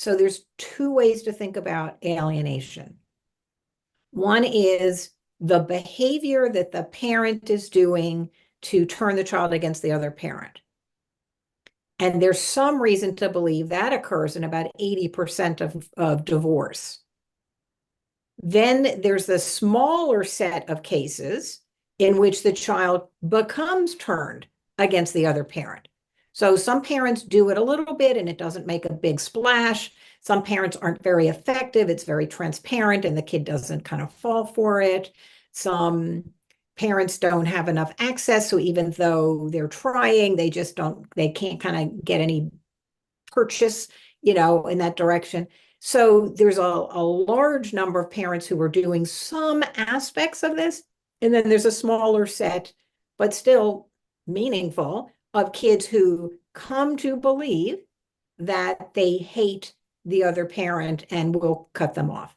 So there's two ways to think about alienation. One is the behavior that the parent is doing to turn the child against the other parent. And there's some reason to believe that occurs in about 80% of divorce. Then there's the smaller set of cases in which the child becomes turned against the other parent. So some parents do it a little bit and it doesn't make a big splash. Some parents aren't very effective. It's very transparent and the kid doesn't kind of fall for it. Some parents don't have enough access. So even though they're trying, they can't kind of get any purchase, in that direction. So there's a large number of parents who are doing some aspects of this. And then there's a smaller set, but still meaningful, of kids who come to believe that they hate the other parent and will cut them off.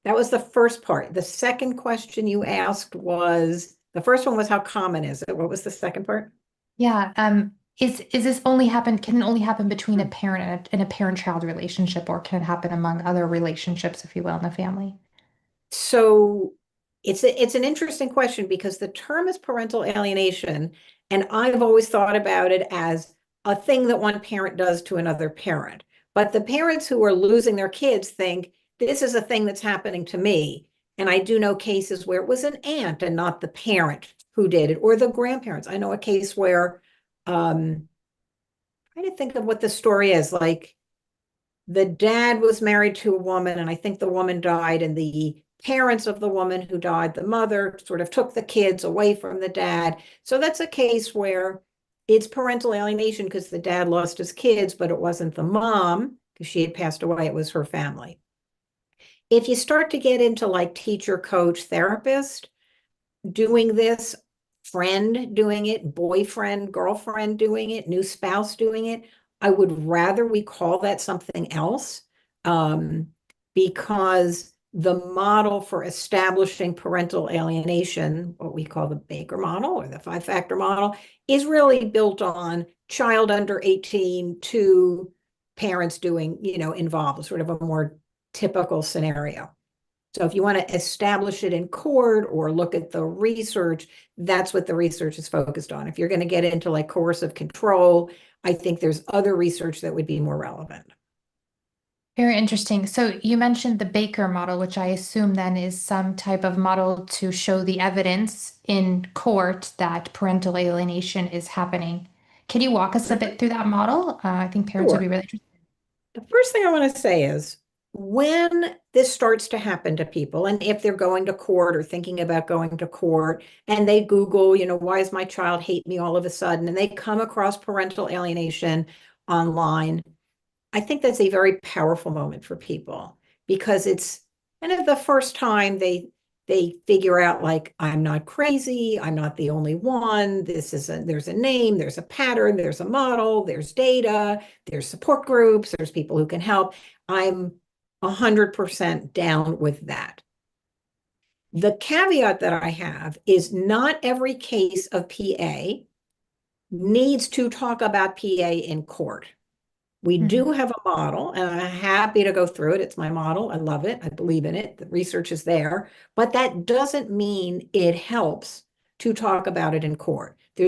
That was the first part. The second question you asked was, the first one was how common is it? What was the second part? Yeah. Is this can it only happen between a parent and a parent-child relationship, or can it happen among other relationships, if you will, in the family? So it's an interesting question because the term is parental alienation, and I've always thought about it as a thing that one parent does to another parent. But the parents who are losing their kids think this is a thing that's happening to me. And I do know cases where it was an aunt and not the parent who did it, or the grandparents. I know a case where trying to think of what the story is. Like the dad was married to a woman, and I think the woman died, and the parents of the woman who died, the mother, sort of took the kids away from the dad. So that's a case where it's parental alienation because the dad lost his kids, but it wasn't the mom because she had passed away. It was her family. If you start to get into like teacher, coach, therapist doing this, friend doing it, boyfriend, girlfriend doing it, new spouse doing it, I would rather we call that something else, um, because the model for establishing parental alienation, what we call the Baker model or the five-factor model, is really built on child under 18 to parents doing, involved, sort of a more typical scenario. So if you want to establish it in court or look at the research, that's what the research is focused on. If you're going to get into like coercive control, I think there's other research that would be more relevant. Very interesting. So you mentioned the Baker model, which I assume then is some type of model to show the evidence in court that parental alienation is happening. Can you walk us a bit through that model? I think parents would be Sure. really interested. The first thing I want to say is when this starts to happen to people, and if they're going to court or thinking about going to court, and they Google, why does my child hate me all of a sudden, and they come across parental alienation online, I think that's a very powerful moment for people because it's kind of the first time they figure out like I'm not crazy, I'm not the only one. There's a name, there's a pattern, there's a model, there's data, there's support groups, there's people who can help. I'm 100% down with that. The caveat that I have is not every case of PA needs to talk about PA in court. We Mhm. do have a model, and I'm happy to go through it. It's my model. I love it. I believe in it. The research is there, but that doesn't mean it helps to talk about it in court. There's